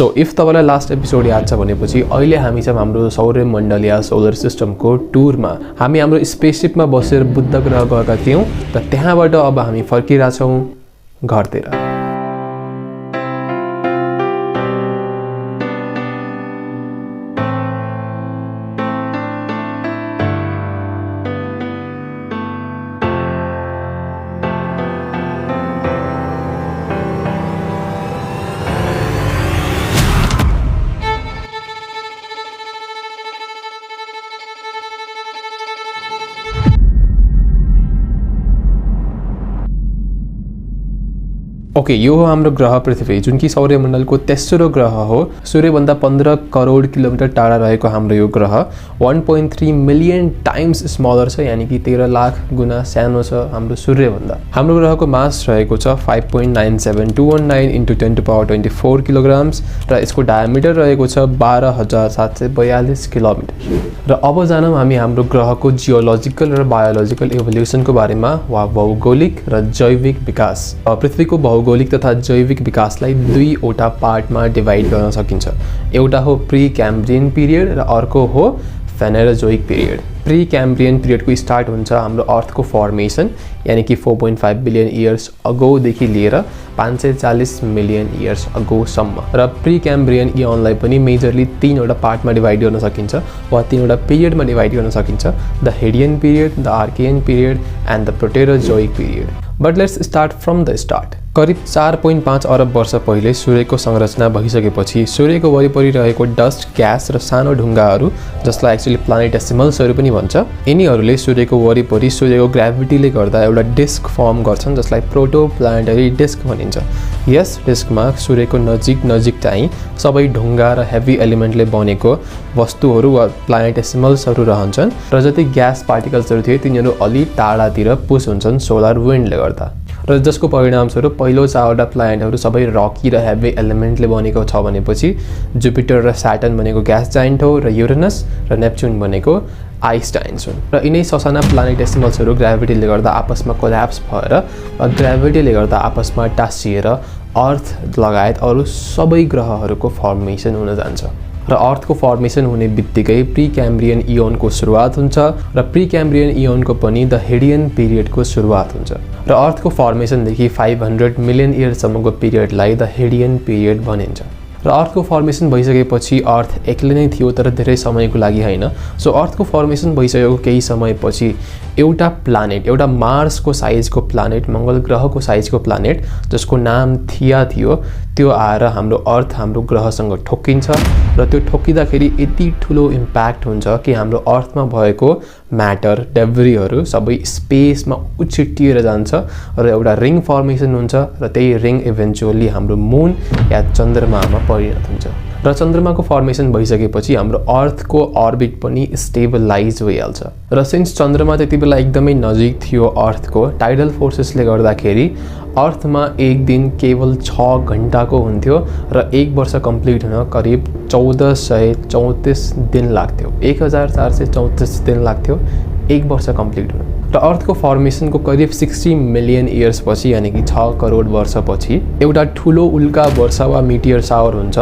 So if तपाईलाई last episode याद छ भनेपछि अहिले हामी चाहिँ हाम्रो सौर्यमण्डल या सोलर सिस्टमको टुरमा हामी हाम्रो स्पेसशिपमा बसेर बुध ग्रह गएका थियौं र त्यहाँबाट अब हामी फर्किरहेछौं घरतिर। ओके, यो हो हाम्रो ग्रह पृथ्वी जुन कि सौर्यमण्डलको तेस्रो ग्रह हो। सूर्यभन्दा 15 करोड किलोमिटर टाढा रहेको हाम्रो यो ग्रह 1.3 मिलियन टाइम्स स्मलर छ, यानी कि 13 लाख गुना सानो छ हाम्रो सूर्यभन्दा। हाम्रो ग्रहको मास रहेको छ 5.97219 × 10⁻24 किलोग्राम्स र यसको डायमिटर रहेको छ 12,742 किलोमिटर। र अब जानौँ हामी हाम्रो ग्रहको जियोलोजिकल र बायोलोजिकल इभोल्युसनको बारेमा वा भौगोलिक र जैविक विकास। पृथ्वीको भौगोलिक तथा जैविक विकासलाई दुईवटा पार्टमा डिभाइड गर्न सकिन्छ। एउटा हो प्री क्याम्ब्रियन पिरियड र अर्को हो फेनेरोजोइक पिरियड। प्री क्याम्ब्रियन पिरियडको स्टार्ट हुन्छ हाम्रो अर्थको फर्मेसन, यानी कि 4.5 बिलियन इयर्स अगोदेखि लिएर 540 मिलियन इयर्स अगोसम्म। र प्री क्याम्ब्रियन इयनलाई पनि मेजरली 3वटा पार्टमा डिभाइड गर्न सकिन्छ वा 3वटा पिरियडमा डिभाइड गर्न सकिन्छ: the Hadean period, the Archean period and the Proterozoic period. But let's start from the start. करिब 4.5 अरब वर्ष पहिले सूर्यको संरचना भइसकेपछि सूर्यको वरिपरि रहेको डस्ट, ग्यास र सानो ढुङ्गाहरू, जसलाई एक्चुअली प्लानेटेसिमल्सहरू पनि भन्छ, यिनीहरूले सूर्यको वरिपरि सूर्यको ग्राभिटीले गर्दा एउटा डिस्क फर्म गर्छन् जसलाई प्रोटोप्लानेटरी डिस्क भनिन्छ। यस डिस्कमा सूर्यको नजिक चाहिँ सबै ढुङ्गा र हेभी एलिमेन्टले बनेको वस्तुहरू वा प्लानेटेसिमल्सहरू रहन्छन् र जति ग्यास पार्टिकल्सहरू थिए तिनीहरू अलि टाढातिर पुस हुन्छन् सोलर विन्डले गर्दा, र जसको परिणामस्वरूप पहिलो 4वटा प्लानेटहरू सबै रकी र हेभी एलिमेन्टले बनेको छ भनेपछि जुपिटर र स्याटर्न भनेको ग्यास जाइन्ट हो र युरेनस र नेप्च्युन भनेको आइस जाइन्ट्स हुन्। र यिनै ससाना प्लानेटेसिमल्सहरू ग्राभिटीले गर्दा आपसमा कोल्याप्स भएर ग्राभिटीले गर्दा आपसमा टाँसिएर अर्थ लगायत अरू सबै ग्रहहरूको फर्मेसन हुन जान्छ। र अर्थको फर्मेसन हुने बित्तिकै प्री क्याम्ब्रियन इयोनको सुरुवात हुन्छ र प्री क्याम्ब्रियन इयोनको पनि द हेडियन पिरियडको सुरुवात हुन्छ। र अर्थको फर्मेसनदेखि 500 मिलियन इयर्ससम्मको पिरियडलाई द हेडियन पिरियड भनिन्छ। र अर्थको फर्मेसन भइसकेपछि अर्थ एक्लै नै थियो, तर धेरै समयको लागि होइन। सो अर्थको फर्मेसन भइसकेको केही समयपछि एउटा प्लानेट, एउटा मार्सको साइजको प्लानेट, मङ्गल ग्रहको साइजको प्लानेट जसको नाम थिया थियो, त्यो आएर हाम्रो अर्थ, हाम्रो ग्रहसँग ठोक्किन्छ र त्यो ठोक्किँदाखेरि यति ठुलो इम्प्याक्ट हुन्छ कि हाम्रो अर्थमा भएको म्याटर, डेब्रीहरू सबै स्पेसमा उछिट्टिएर जान्छ र एउटा रिङ फर्मेसन हुन्छ र त्यही रिङ इभेन्चुअली हाम्रो मुन या चन्द्रमामा परिणत हुन्छ। र चन्द्रमाको फर्मेसन भइसकेपछि हाम्रो अर्थको अर्बिट पनि स्टेबलाइज भइहाल्छ। र सिन्स चन्द्रमा त्यति बेला एकदमै नजिक थियो अर्थको, टाइडल फोर्सेसले गर्दाखेरि अर्थमा एक दिन केवल 6 घण्टाको हुन्थ्यो र 1 वर्ष कम्प्लिट हुन करिब 1434 दिन लाग्थ्यो। 1434 दिन लाग्थ्यो 1 वर्ष कम्प्लिट हुन। र अर्थको फर्मेसनको करिब 60 मिलियन इयर्सपछि, यानी कि 6 करोड वर्षपछि एउटा ठुलो उल्का वर्षा वा मिटियर सावर हुन्छ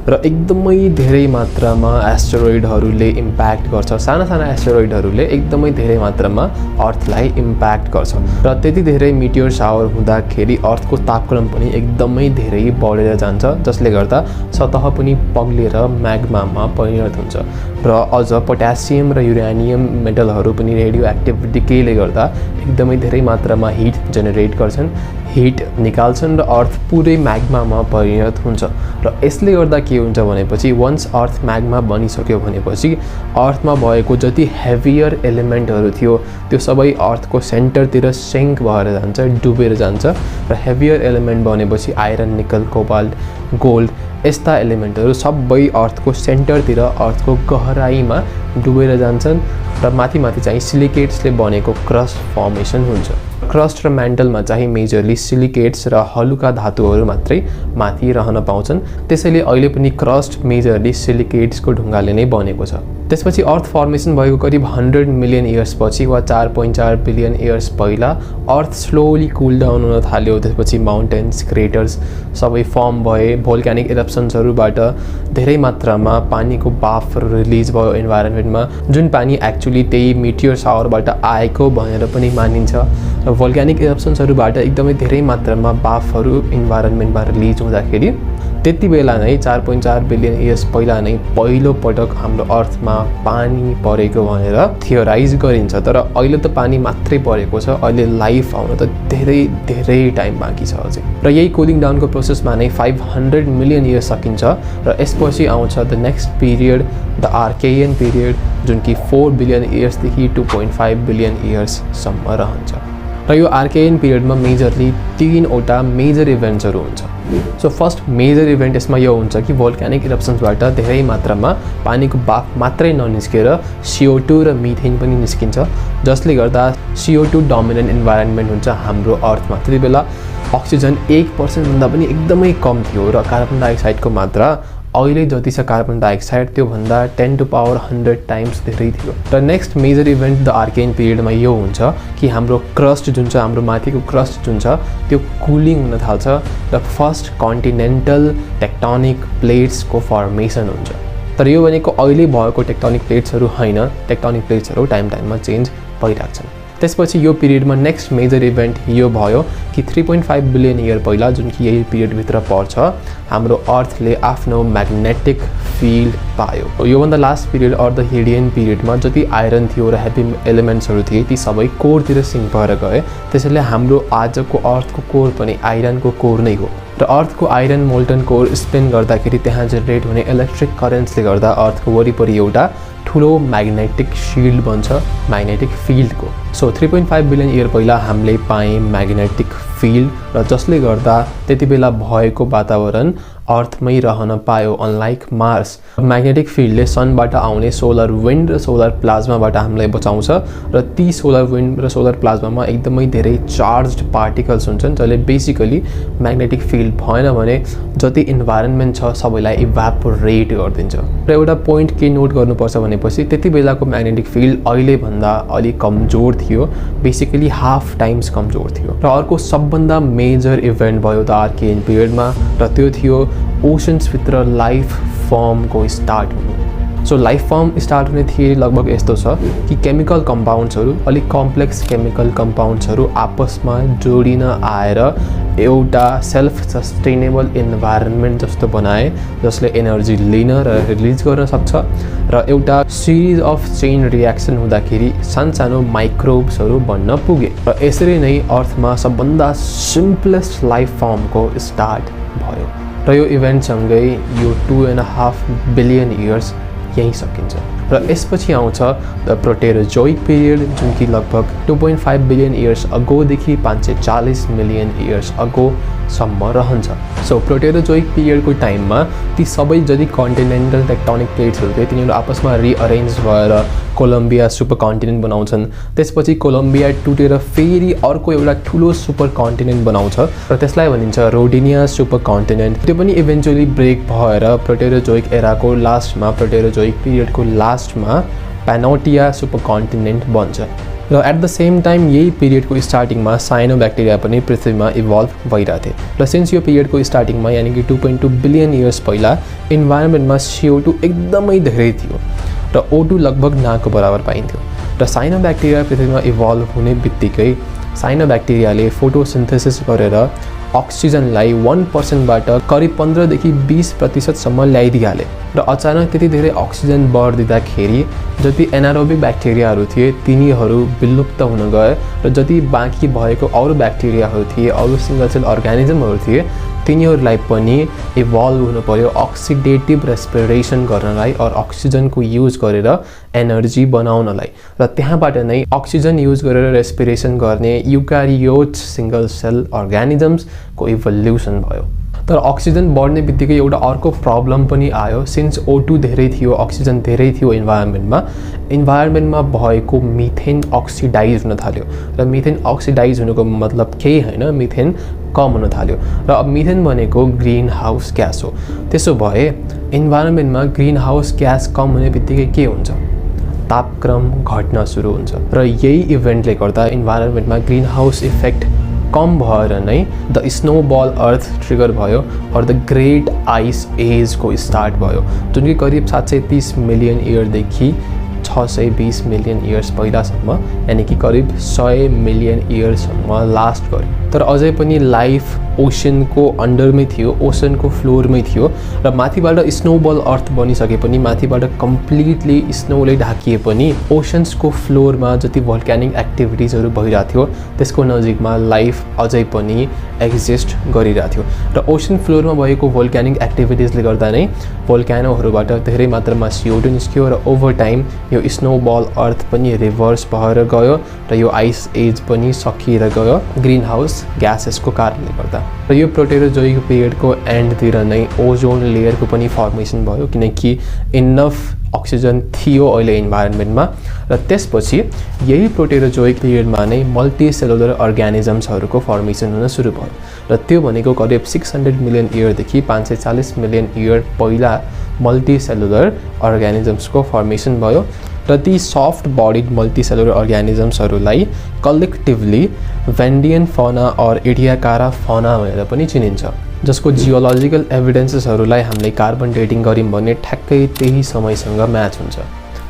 र एकदमै धेरै मात्रामा एस्टेरोइडहरूले इम्प्याक्ट गर्छ। साना साना एस्टेरोइडहरूले एकदमै धेरै मात्रामा अर्थलाई इम्प्याक्ट गर्छ र त्यति धेरै मिटियर सावर हुँदाखेरि अर्थको तापक्रम पनि एकदमै धेरै बढेर जान्छ, जसले गर्दा सतह पनि पग्लेर म्याग्मामा परिणत हुन्छ। र अझ पोट्यासियम र युरेनियम मेटलहरू पनि रेडियो एक्टिभिटीले गर्दा एकदमै धेरै मात्रामा हिट जेनेरेट गर्छन्, हिट निकाल्छन् र अर्थ पुरै म्याग्मामा परिणत हुन्छ। र यसले गर्दा के हुन्छ भनेपछि वन्स अर्थ म्याग्मा बनिसक्यो भनेपछि अर्थमा भएको जति हेभियर एलिमेन्टहरू थियो त्यो सबै अर्थको सेन्टरतिर सिङ्क भएर जान्छ, डुबेर जान्छ र हेभियर एलिमेन्ट बनेपछि आइरन, निकल, कोबाल्ट, गोल्ड यस्ता एलिमेन्टहरू सबै अर्थको सेन्टरतिर, अर्थको गहराईमा डुबेर जान्छन् र माथि चाहिँ सिलिकेट्सले बनेको क्रस्ट फर्मेसन हुन्छ। क्रस्ट र म्यान्टलमा चाहिँ मेजरली सिलिकेट्स र हलुका धातुहरू मात्रै माथि रहन पाउँछन्। त्यसैले अहिले पनि क्रस्ट मेजरली सिलिकेट्सको ढुङ्गाले नै बनेको छ। त्यसपछि अर्थ फर्मेसन भएको करिब 100 मिलियन इयर्स पछि वा 4.4 बिलियन इयर्स पहिला अर्थ स्लोली कुल डाउन हुन थाल्यो। त्यसपछि माउन्टेन्स, क्रेटर्स सबै फर्म भए। भोल्क्यानिक इरप्सन्सहरूबाट धेरै मात्रामा पानीको बाफहरू रिलिज भयो इन्भाइरोन्मेन्टमा, जुन पानी एक्चुअली त्यही मिटियर सावरबाट आएको भनेर पनि मानिन्छ। र भोल्क्यानिक इरप्सन्सहरूबाट एकदमै धेरै मात्रामा बाफहरू इन्भाइरोन्मेन्टमा रिलिज हुँदाखेरि त्यति बेला नै 4.4 बिलियन इयर्स पहिला नै पहिलो पटक हाम्रो अर्थमा पानी परेको भनेर थियोराइज गरिन्छ। तर अहिले त पानी मात्रै परेको छ, अहिले लाइफ आउन त धेरै धेरै टाइम बाँकी छ अझै। र यही कुलिङ डाउनको प्रोसेसमा नै 500 मिलियन इयर्स सकिन्छ र यसपछि आउँछ the next period, the Archean period, जुन कि 4 बिलियन इयर्सदेखि 2.5 बिलियन इयर्ससम्म रहन्छ। र यो आर्केयन पिरियडमा मेजरली 3वटा मेजर इभेन्ट्सहरू हुन्छ। सो फर्स्ट मेजर इभेन्ट यसमा यो हुन्छ कि भोल्क्यानिक इरप्सन्सबाट धेरै मात्रामा पानीको बाफ मात्रै ननिस्केर CO2 र मिथेन पनि निस्किन्छ, जसले गर्दा CO2 डोमिनेन्ट इन्भाइरोन्मेन्ट हुन्छ हाम्रो अर्थमा। त्यति बेला अक्सिजन 1% भन्दा पनि एकदमै कम थियो र कार्बन डाइअक्साइडको मात्रा अहिले जति छ कार्बन डाइअक्साइड त्योभन्दा 10⁻100 टाइम्स धेरै थियो। र नेक्स्ट मेजर इभेन्ट द आर्केयन पिरियडमा यो हुन्छ कि हाम्रो क्रस्ट जुन छ, हाम्रो माथिको क्रस्ट जुन छ त्यो कुलिङ हुन थाल्छ र फर्स्ट कन्टिनेन्टल टेक्टोनिक प्लेट्सको फर्मेसन हुन्छ। तर यो भनेको अहिले भएको टेक्टोनिक प्लेट्सहरू होइन, टेक्टोनिक प्लेट्सहरू टाइममा चेन्ज भइरहेको छ। त्यसपछि यो पिरियडमा नेक्स्ट मेजर इभेन्ट यो भयो कि 3.5 बिलियन इयर पहिला, जुन कि यही पिरियडभित्र पर्छ, हाम्रो अर्थले आफ्नो म्याग्नेटिक फिल्ड पायो। योभन्दा लास्ट पिरियड अर्धहेडियन पिरियडमा जति आइरन थियो र हेभी एलिमेन्ट्सहरू थिए ती सबै कोरतिर सिङ्क भएर गए। त्यसैले हाम्रो आजको अर्थको कोर पनि आइरनको कोर नै हो। र अर्थको आइरन मोल्टन कोर स्पिन गर्दाखेरि त्यहाँ जेनेरेट हुने इलेक्ट्रिक करेन्ट्सले गर्दा अर्थको वरिपरि एउटा ठुलो म्याग्नेटिक शिल्ड बन्छ, म्याग्नेटिक फिल्डको। सो 3.5 बिलियन इयर पहिला हामीले पाएँ म्याग्नेटिक फिल्ड, र जसले गर्दा त्यति बेला भएको वातावरण अर्थमै रहन पायो, अनलाइक मार्स। म्याग्नेटिक फिल्डले सनबाट आउने सोलर विन्ड र सोलर प्लाज्माबाट हामीलाई बचाउँछ र ती सोलर विन्ड र सोलर प्लाज्मामा एकदमै धेरै चार्ज्ड पार्टिकल्स हुन्छन्, जसले बेसिकली म्याग्नेटिक फिल्ड भएन भने जति इन्भाइरोन्मेन्ट छ सबैलाई इभ्यापोरेट गरिदिन्छ। र एउटा पोइन्ट के नोट गर्नुपर्छ भनेपछि त्यति बेलाको म्याग्नेटिक फिल्ड अहिलेभन्दा अलिक कमजोर थियो, बेसिकली हाफ टाइम्स कमजोर थियो। र अर्को सबभन्दा मेजर इभेन्ट भयो द आर्केयन पिरियडमा, र त्यो थियो ओशन्सभित्र लाइफ फर्मको स्टार्ट हुनु। सो लाइफ फर्म स्टार्ट हुने थिए लगभग यस्तो छ कि केमिकल कम्पाउन्ड्सहरू, अलिक कम्प्लेक्स केमिकल कम्पाउन्ड्सहरू आपसमा जोडिन आएर एउटा सेल्फ सस्टेनेबल इन्भाइरोन्मेन्ट जस्तो बनाए, जसले एनर्जी लिन र रिलिज गर्न सक्छ। र एउटा सिरिज अफ चेन रियाक्सन हुँदाखेरि सानसानो माइक्रोब्सहरू बन्न पुगे र यसरी नै अर्थमा सबभन्दा सिम्पलेस्ट लाइफ फर्मको स्टार्ट भयो। र यो इभेन्टसँगै यो 2.5 बिलियन इयर्स यहीँ सकिन्छ। र यसपछि आउँछ द प्रोटेरोजोइक पिरियड, जुन कि लगभग 2.5 बिलियन इयर्स अगोदेखि 540 मिलियन इयर्स अगोसम्म रहन्छ। सो प्रोटेरोजोइक पिरियडको टाइममा ती सबै जति कन्टिनेन्टल टेक्टोनिक प्लेट्सहरू थिए तिनीहरू आपसमा रिअरेन्ज भएर कोलम्बिया सुपर कन्टिनेन्ट बनाउँछन्। त्यसपछि कोलम्बिया टुटेर फेरि अर्को एउटा ठुलो सुपर कन्टिनेन्ट बनाउँछ र त्यसलाई भनिन्छ रोडिनिया सुपर कन्टिनेन्ट। त्यो पनि इभेन्चुअली ब्रेक भएर प्रोटेरोजोइक एराको लास्टमा, प्रोटेरोजोइक पिरियडको लास्टमा प्यानोटिया सुपर कन्टिनेन्ट बन्छ। र एट द सेम टाइम यही पिरियडको स्टार्टिङमा साइनो ब्याक्टेरिया पनि पृथ्वीमा इभल्भ भइरहेको थिए। र सिन्स यो पिरियडको स्टार्टिङमा यानि कि 2.2 बिलियन इयर्स पहिला इन्भाइरोन्मेन्टमा CO2 एकदमै धेरै थियो र O2 लगभग नाको बराबर पाइन्थ्यो। र साइनो ब्याक्टेरिया पृथ्वीमा इभल्भ हुने बित्तिकै साइनो ब्याक्टेरियाले फोटोसिन्थेसिस गरेर अक्सिजनलाई 1%बाट करिब 15देखि 20%सम्म ल्याइदिइहाले। र अचानक त्यति धेरै अक्सिजन बढिदिँदाखेरि जति एनारोबिक ब्याक्टेरियाहरू थिए तिनीहरू विलुप्त हुन गए र जति बाँकी भएको अरू ब्याक्टेरियाहरू थिए, अरू सिङ्गल सेल अर्गानिजमहरू थिए, तिनीहरूलाई पनि इभल्भ हुनु पर्यो अक्सिडेटिभ रेस्पिरेसन गर्नलाई और अक्सिजनको युज गरेर एनर्जी बनाउनलाई। र त्यहाँबाट नै अक्सिजन युज गरेर रेस्पिरेसन गर्ने युकारियोट्स सिङ्गल सेल अर्गानिजम्सको इभोल्युसन भयो। तर अक्सिजन बढ्ने बित्तिकै एउटा अर्को प्रब्लम पनि आयो। सिन्स O2 धेरै थियो, अक्सिजन धेरै थियो इन्भाइरोमेन्टमा भएको मिथेन अक्सिडाइज हुन थाल्यो र मिथेन अक्सिडाइज हुनुको मतलब केही होइन, मिथेन कम हुन थाल्यो र अब मिथेन भनेको ग्रीन हाउस ग्यास हो। त्यसो भए इन्भाइरोमेन्टमा ग्रीन हाउस ग्यास कम हुने बित्तिकै के हुन्छ? तापक्रम घट्न सुरु हुन्छ र यही इभेन्टले गर्दा इन्भाइरोमेन्टमा ग्रीन हाउस इफेक्ट कम भएर नै द स्नोबल अर्थ ट्रिगर भयो और द ग्रेट आइस एजको स्टार्ट भयो, जुन कि करिब 730 मिलियन इयरदेखि 620 मिलियन इयर्स पहिलासम्म, यानि कि करिब 100 मिलियन इयर्ससम्म लास्ट गर्यो। तर अझै पनि लाइफ ओसनको अन्डरमै थियो, ओसनको फ्लोरमै थियो र माथिबाट स्नोबल अर्थ बनिसके पनि, माथिबाट कम्प्लिटली स्नोले ढाकिए पनि ओसन्सको फ्लोरमा जति भोल्क्यानिक एक्टिभिटिजहरू भइरहेको थियो त्यसको नजिकमा लाइफ अझै पनि एक्जिस्ट गरिरहेको थियो र ओसन फ्लोरमा भएको भोल्क्यानिक एक्टिभिटिजले गर्दा नै भोल्क्यानोहरूबाट धेरै मात्रामा CO2 निस्क्यो र ओभर टाइम यो स्नोबल अर्थ पनि रिभर्स भएर गयो र यो आइस एज पनि सकिएर गयो ग्रीन हाउस ग्यासेसको कारणले गर्दा। र यो प्रोटेरोजोइक पिरियडको एन्डतिर नै ओजोन लेयरको पनि फर्मेसन भयो, किनकि इनफ अक्सिजन थियो अहिले इन्भाइरोमेन्टमा र त्यसपछि यही प्रोटेरोजोइक पिरियडमा नै मल्टिसेलुलर अर्ग्यानिजम्सहरूको फर्मेसन हुन सुरु भयो र त्यो भनेको करिब 600 मिलियन इयरदेखि 540 मिलियन इयर पहिला मल्टिसेलुलर अर्ग्यानिजम्सको फर्मेसन भयो र ती सफ्ट बडिड मल्टिसेलुलर अर्ग्यानिजम्सहरूलाई कलेक्टिभली भेन्डियन फौना और एडियाकारा फौना भनेर पनि चिनिन्छ, जसको जियोलजिकल एभिडेन्सेसहरूलाई हामीले कार्बन डेटिङ गऱ्यौँ भने ठ्याक्कै त्यही समयसँग म्याच हुन्छ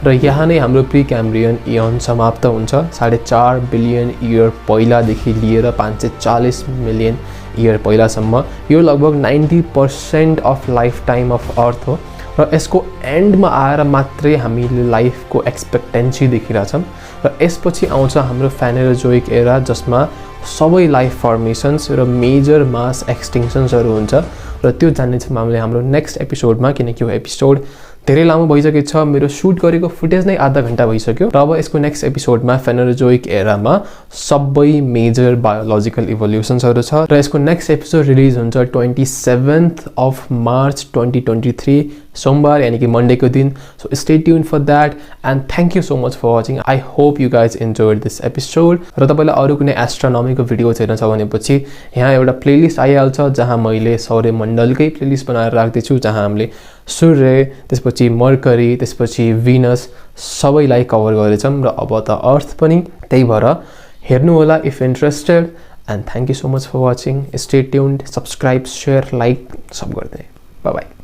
र यहाँ नै हाम्रो प्री क्याम्ब्रियन इयन समाप्त हुन्छ। 4.5 बिलियन इयर पहिलादेखि लिएर 540 मिलियन इयर पहिलासम्म। यो लगभग 90% अफ लाइफ टाइम अफ अर्थ हो र यसको एन्डमा आएर मात्रै हामीले लाइफको एक्सपेक्टेन्सी देखिरहेछौँ र यसपछि आउँछ हाम्रो फेनेरोजोइक एरा, जसमा सबै लाइफ फर्मेसन्स र मेजर मास एक्सटिङ्सन्सहरू हुन्छ र त्यो जान्नेछौँ हामीले हाम्रो नेक्स्ट एपिसोडमा, किनकि यो एपिसोड धेरै लामो भइसकेको छ। मेरो सुट गरेको फुटेज नै आधा घन्टा भइसक्यो र अब यसको नेक्स्ट एपिसोडमा फेनेरोजोइक एरामा सबै मेजर बायोलोजिकल इभोल्युसन्सहरू छ र यसको नेक्स्ट एपिसोड रिलिज हुन्छ 27 अफ मार्च 2023 सोमबार, यानी कि मन्डेको दिन। So stay tuned for that and thank you so much for watching. I hope you guys enjoyed this episode र तपाईँलाई अरू कुनै एस्ट्रोनोमीको भिडियो हेर्न छ भनेपछि यहाँ एउटा प्लेलिस्ट आइहाल्छ जहाँ मैले सौर्यमण्डलकै प्लेलिस्ट बनाएर राख्दैछु, जहाँ हामीले सूर्य, त्यसपछि मर्करी, त्यसपछि भिनस सबैलाई कभर गरेछौँ र अब त अर्थ पनि। त्यही भएर हेर्नु होला if interested and thank you so much for watching. Stay tuned, subscribe, share, like सब गर्दै। Bye by.